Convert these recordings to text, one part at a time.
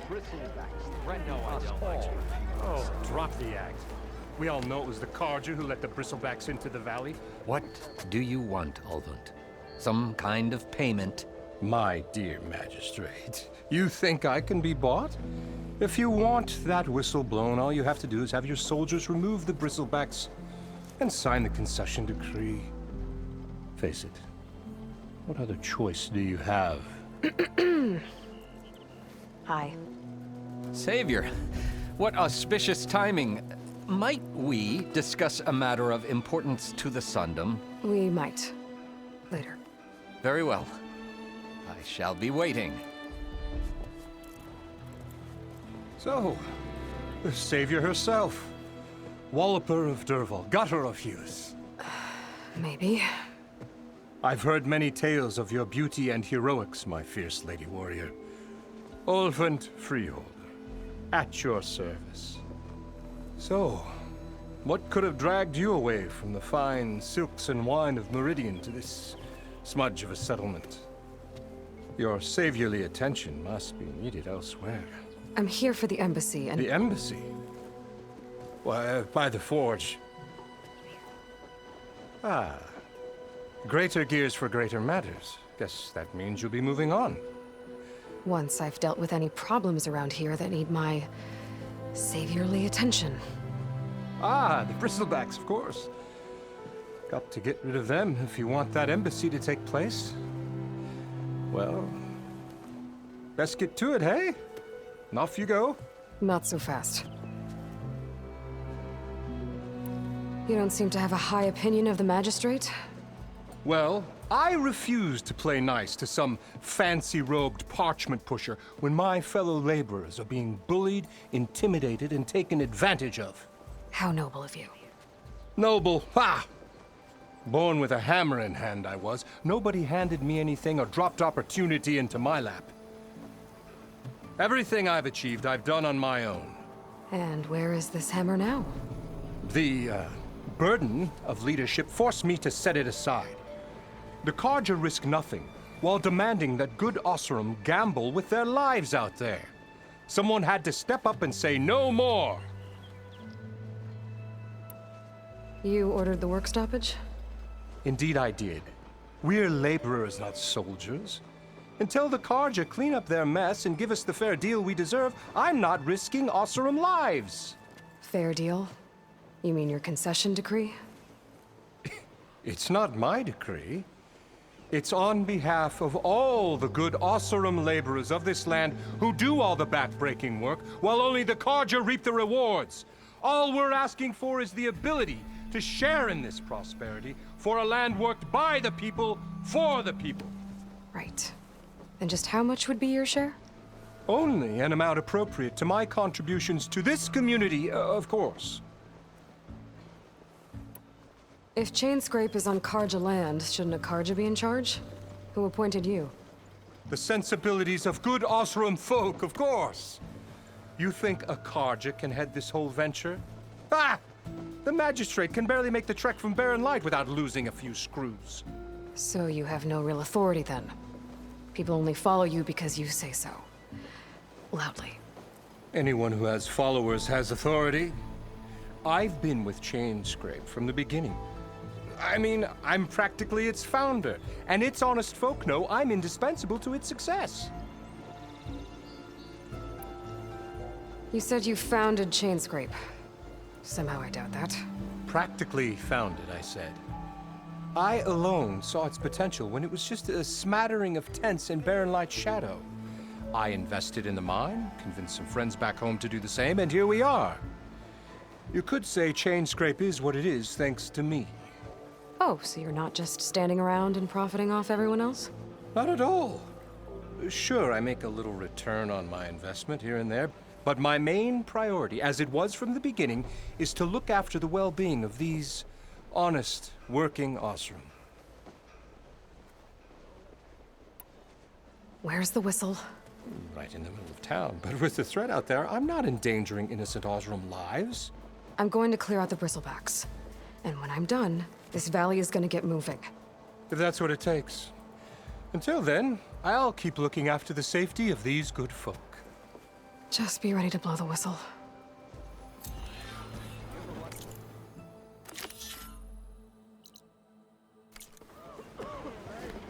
Bristlebacks threaten us all. Oh, drop the act. We all know it was the Carja who let the Bristlebacks into the valley. What do you want, Ulvund? Some kind of payment? My dear magistrate, you think I can be bought? If you want that whistle blown, all you have to do is have your soldiers remove the Bristlebacks and sign the concession decree. Face it, what other choice do you have? Hi. Savior, what auspicious timing. Might we discuss a matter of importance to the Sundom? We might. Later. Very well. I shall be waiting. So, the savior herself. Walloper of Derval, gutter of youth. Maybe. I've heard many tales of your beauty and heroics, my fierce lady warrior. Ulvund Freeholder, at your service. So, what could have dragged you away from the fine silks and wine of Meridian to this smudge of a settlement? Your saviorly attention must be needed elsewhere. I'm here for the embassy and... The embassy? Why, by the forge. Ah. Greater gears for greater matters. Guess that means you'll be moving on. Once I've dealt with any problems around here that need my saviorly attention. Ah, the Bristlebacks, of course. Got to get rid of them if you want that embassy to take place. Well, best get to it, hey? And off you go. Not so fast. You don't seem to have a high opinion of the magistrate? Well, I refuse to play nice to some fancy-robed parchment pusher when my fellow laborers are being bullied, intimidated, and taken advantage of. How noble of you. Noble, ha! Born with a hammer in hand, I was. Nobody handed me anything or dropped opportunity into my lap. Everything I've achieved, I've done on my own. And where is this hammer now? The, burden of leadership forced me to set it aside. The Carja risk nothing, while demanding that good Osram gamble with their lives out there. Someone had to step up and say no more. You ordered the work stoppage? Indeed I did. We're laborers, not soldiers. Until the Carja clean up their mess and give us the fair deal we deserve, I'm not risking Osram lives. Fair deal? You mean your concession decree? It's not my decree. It's on behalf of all the good Osram laborers of this land who do all the back-breaking work, while only the Carja reap the rewards. All we're asking for is the ability to share in this prosperity for a land worked by the people, for the people. Right. And just how much would be your share? Only an amount appropriate to my contributions to this community, of course. If Chainscrape is on Carja land, shouldn't a Carja be in charge? Who appointed you? The sensibilities of good Osram folk, of course. You think a Carja can head this whole venture? Ah! The magistrate can barely make the trek from Barren Light without losing a few screws. So you have no real authority then? People only follow you because you say so. Loudly. Anyone who has followers has authority. I've been with Chainscrape from the beginning. I mean, I'm practically its founder, and its honest folk know I'm indispensable to its success. You said you founded Chainscrape. Somehow I doubt that. Practically founded, I said. I alone saw its potential when it was just a smattering of tents in Barren Light's shadow. I invested in the mine, convinced some friends back home to do the same, and here we are. You could say Chainscrape is what it is thanks to me. Oh, so you're not just standing around and profiting off everyone else? Not at all. Sure, I make a little return on my investment here and there, but my main priority, as it was from the beginning, is to look after the well-being of these honest, working Osram. Where's the whistle? Right in the middle of town, but with the threat out there, I'm not endangering innocent Osram lives. I'm going to clear out the Bristlebacks. And when I'm done, this valley is gonna get moving. If that's what it takes. Until then, I'll keep looking after the safety of these good folk. Just be ready to blow the whistle.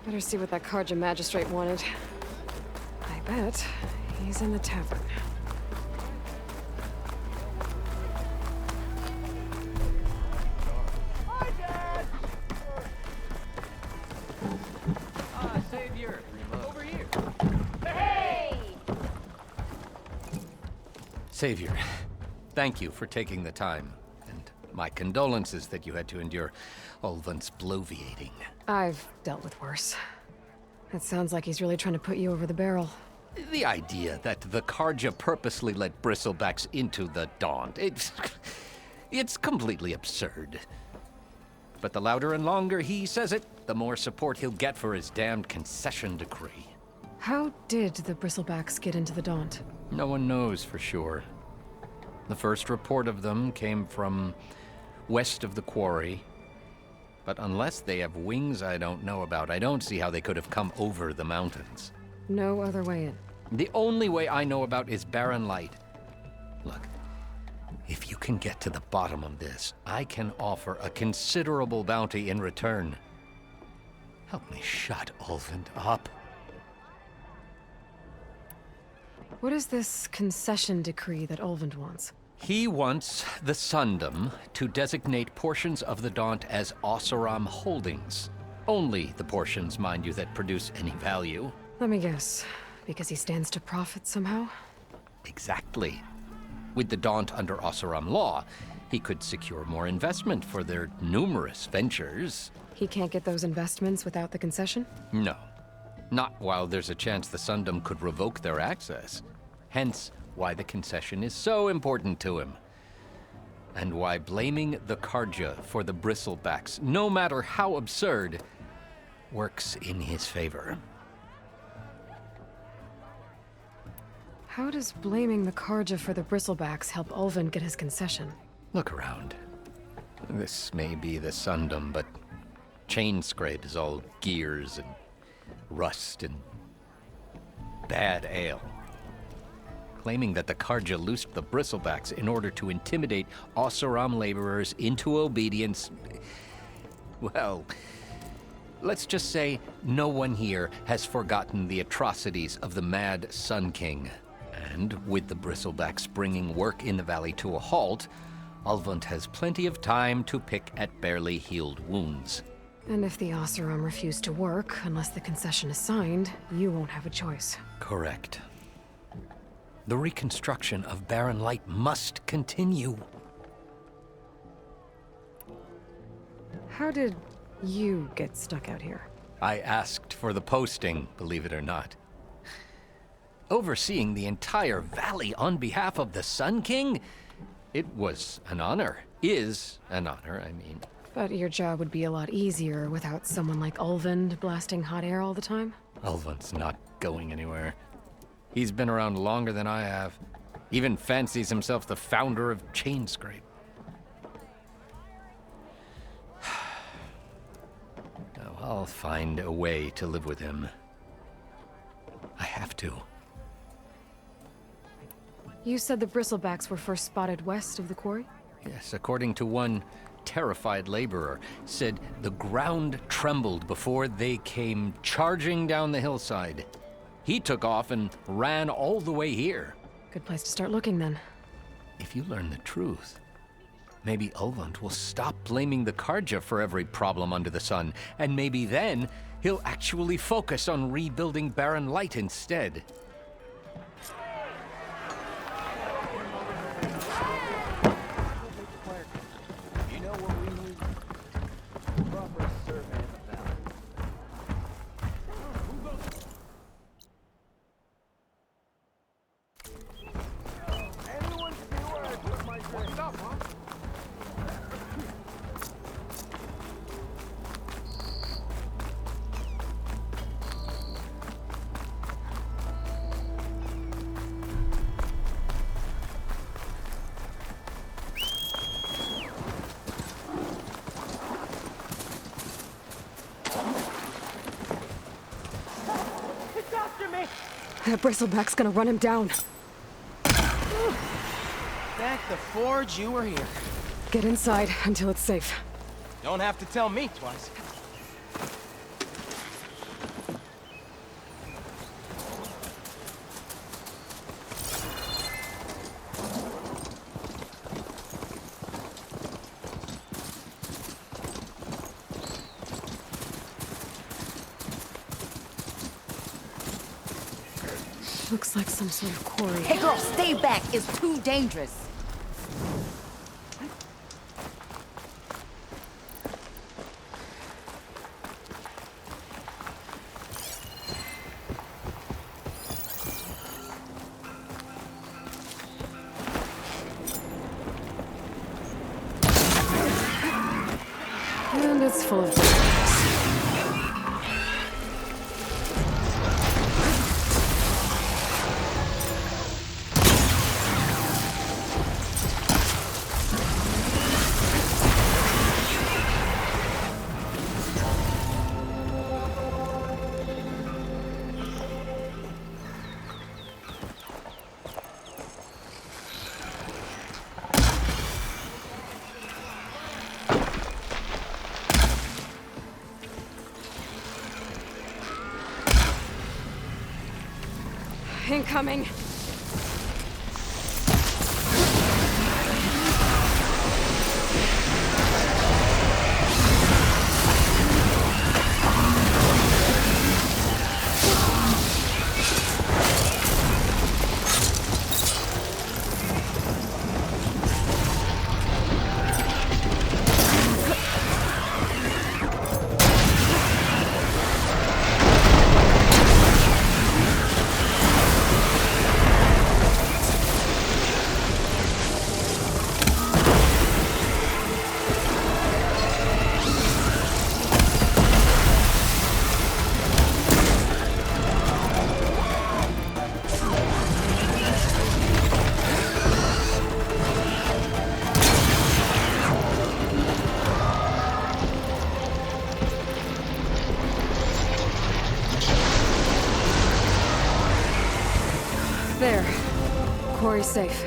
Better see what that Karja magistrate wanted. I bet he's in the tavern. Savior, over here. Savior, thank you for taking the time, and my condolences that you had to endure Ulvund's bloviating. I've dealt with worse. It sounds like he's really trying to put you over the barrel. The idea that the Karja purposely let bristlebacks into the Daunt, it's completely absurd. But the louder and longer he says it, the more support he'll get for his damned concession decree. How did the bristlebacks get into the Daunt? No one knows for sure. The first report of them came from west of the quarry. But unless they have wings I don't know about, I don't see how they could have come over the mountains. No other way in. The only way I know about is barren light. Look, if you can get to the bottom of this, I can offer a considerable bounty in return. Help me shut Ulvund up. What is this concession decree that Ulvund wants? He wants the Sundom to designate portions of the Daunt as Oseram holdings. Only the portions, mind you, that produce any value. Let me guess. Because he stands to profit somehow? Exactly. With the Daunt under Oseram law, he could secure more investment for their numerous ventures. He can't get those investments without the concession? No. Not while there's a chance the Sundom could revoke their access. Hence, why the concession is so important to him. And why blaming the Karja for the bristlebacks, no matter how absurd, works in his favor. How does blaming the Karja for the bristlebacks help Ulvund get his concession? Look around. This may be the Sundom, but Chainscrape is all gears and rust and bad ale. Claiming that the Karja loosed the bristlebacks in order to intimidate Oseram laborers into obedience. Well, let's just say no one here has forgotten the atrocities of the Mad Sun King. And with the bristlebacks bringing work in the valley to a halt, Ulvund has plenty of time to pick at barely healed wounds. And if the Oseram refuse to work, unless the concession is signed, you won't have a choice. Correct. The reconstruction of Barren Light must continue. How did you get stuck out here? I asked for the posting, believe it or not. Overseeing the entire valley on behalf of the Sun King? It was an honor. Is an honor, I mean. But your job would be a lot easier without someone like Ulvund blasting hot air all the time? Ulvund's not going anywhere. He's been around longer than I have. Even fancies himself the founder of Chainscrape. Oh, I'll find a way to live with him. I have to. You said the bristlebacks were first spotted west of the quarry? Yes, according to one terrified laborer, said the ground trembled before they came charging down the hillside. He took off and ran all the way here. Good place to start looking, then. If you learn the truth, maybe Ulvund will stop blaming the Karja for every problem under the sun, and maybe then he'll actually focus on rebuilding Barren Light instead. You know what we need? Proper survey of the valley. Anyone see where I put my drink? What's up, huh? That bristleback's gonna run him down. Thank the Forge you were here. Get inside until it's safe. Don't have to tell me twice. Looks like some sort of quarry. Hey girl, stay back. It's too dangerous. And it's full of dirt. Incoming. There. Quarry's safe.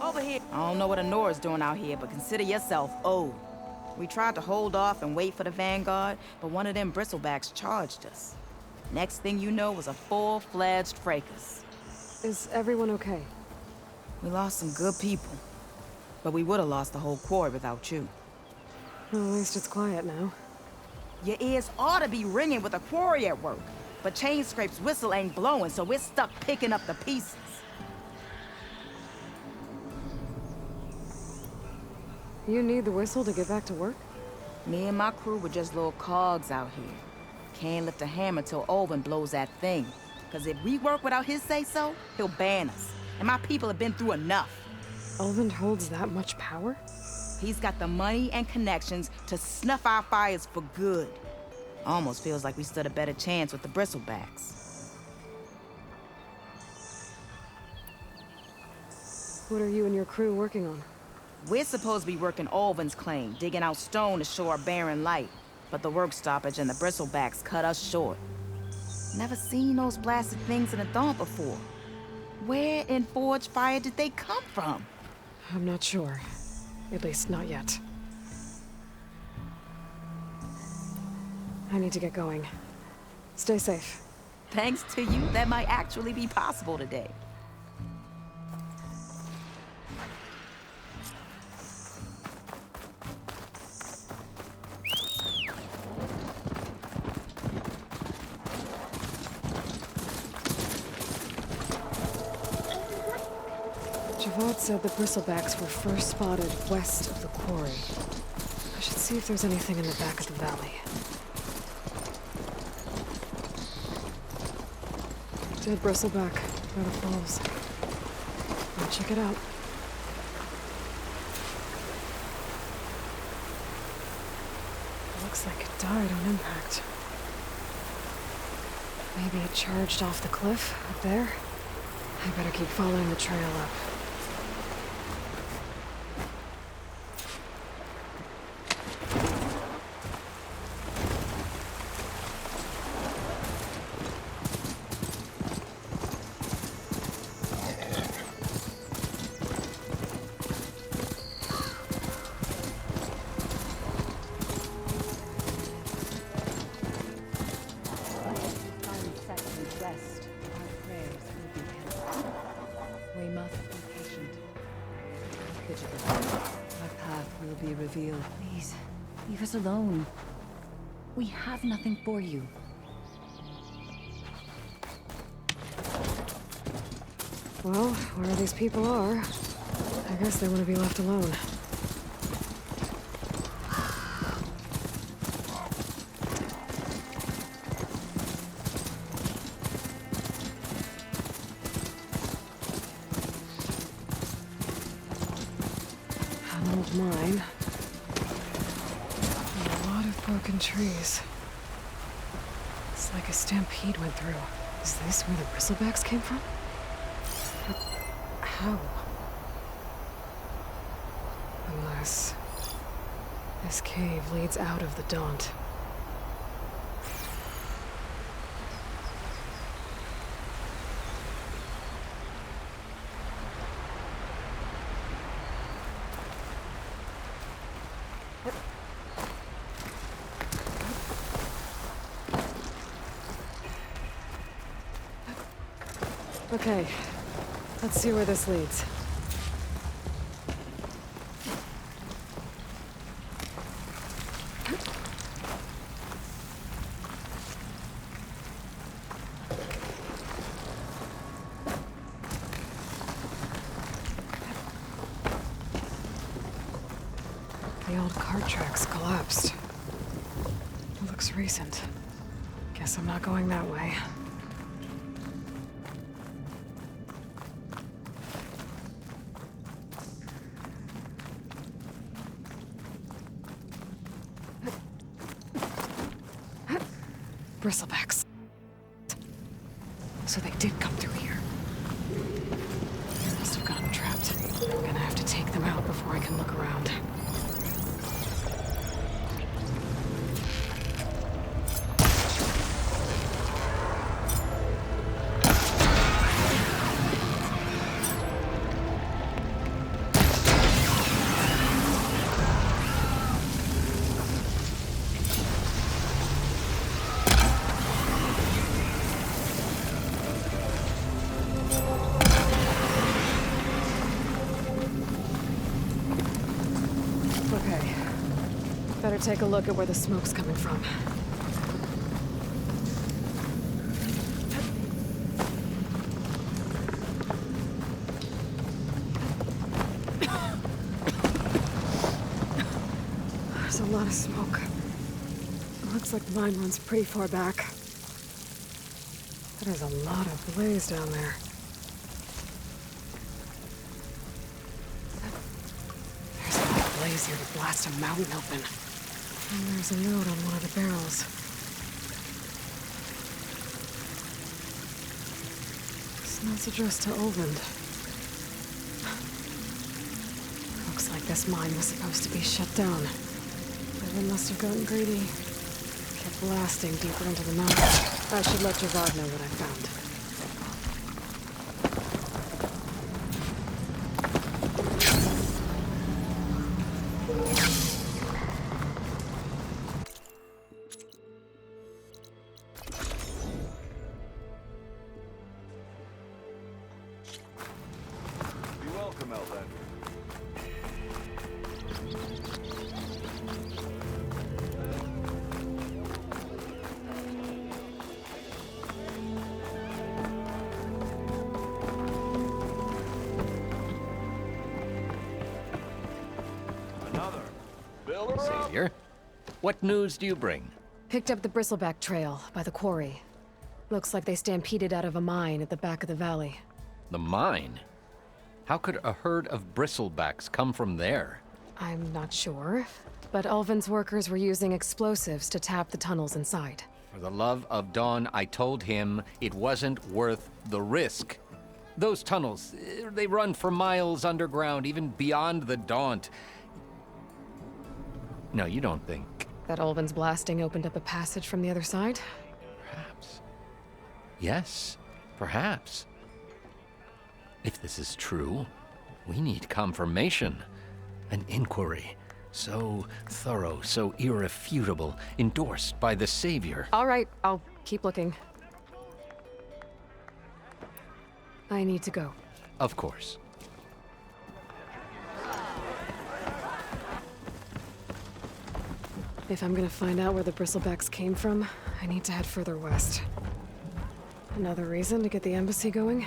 Over here. I don't know what Honora's doing out here, but consider yourself owed. We tried to hold off and wait for the Vanguard, but one of them bristlebacks charged us. Next thing you know was a full-fledged fracas. Is everyone okay? We lost some good people, but we would have lost the whole quarry without you. Well, at least it's quiet now. Your ears ought to be ringing with a quarry at work, but Chainscrape's whistle ain't blowing, so we're stuck picking up the pieces. You need the whistle to get back to work? Me and my crew were just little cogs out here. Can't lift a hammer till Olvin blows that thing. Cause if we work without his say-so, he'll ban us. And my people have been through enough. Olvin holds that much power? He's got the money and connections to snuff our fires for good. Almost feels like we stood a better chance with the bristlebacks. What are you and your crew working on? We're supposed to be working Olvin's claim, digging out stone to show our barren light. But the work stoppage and the bristlebacks cut us short. Never seen those blasted things in the dawn before. Where in Forge Fire did they come from? I'm not sure. At least not yet. I need to get going. Stay safe. Thanks to you, that might actually be possible today. Javad said the bristlebacks were first spotted west of the quarry. I should see if there's anything in the back of the valley. Dead bristleback by the falls. I'll check it out. Looks like it died on impact. Maybe it charged off the cliff up there. I better keep following the trail up. We must be patient. Vigilant. Our path will be revealed. Please, leave us alone. We have nothing for you. Well, where these people are, I guess they want to be left alone. An old mine. And a lot of broken trees. It's like a stampede went through. Is this where the bristlebacks came from? But how? Unless this cave leads out of the Daunt. Okay, let's see where this leads. The old cart tracks collapsed. It looks recent. Guess I'm not going that way. Bristlebacks. So they did come through here. They must have gotten trapped. I'm gonna have to take them out before I can look around. Okay. Better take a look at where the smoke's coming from. There's a lot of smoke. It looks like the mine runs pretty far back. There's a lot of blaze down there. There's enough blaze here to blast a mountain open. And there's a note on one of the barrels. This note's addressed to Olvend. Looks like this mine was supposed to be shut down. Everyone must have gotten greedy. Kept blasting deeper into the mountain. I should let Javad know what I found. You're welcome, Elven. Another. Build her up. Savior, what news do you bring? Picked up the bristleback trail by the quarry. Looks like they stampeded out of a mine at the back of the valley. The mine? How could a herd of bristlebacks come from there? I'm not sure, but Ulvin's workers were using explosives to tap the tunnels inside. For the love of Dawn, I told him it wasn't worth the risk. Those tunnels, they run for miles underground, even beyond the Daunt. No, you don't think. That Olvin's blasting opened up a passage from the other side? Perhaps. Yes, perhaps. If this is true, we need confirmation. An inquiry. So thorough, so irrefutable, endorsed by the Savior. All right, I'll keep looking. I need to go. Of course. If I'm gonna find out where the bristlebacks came from, I need to head further west. Another reason to get the embassy going?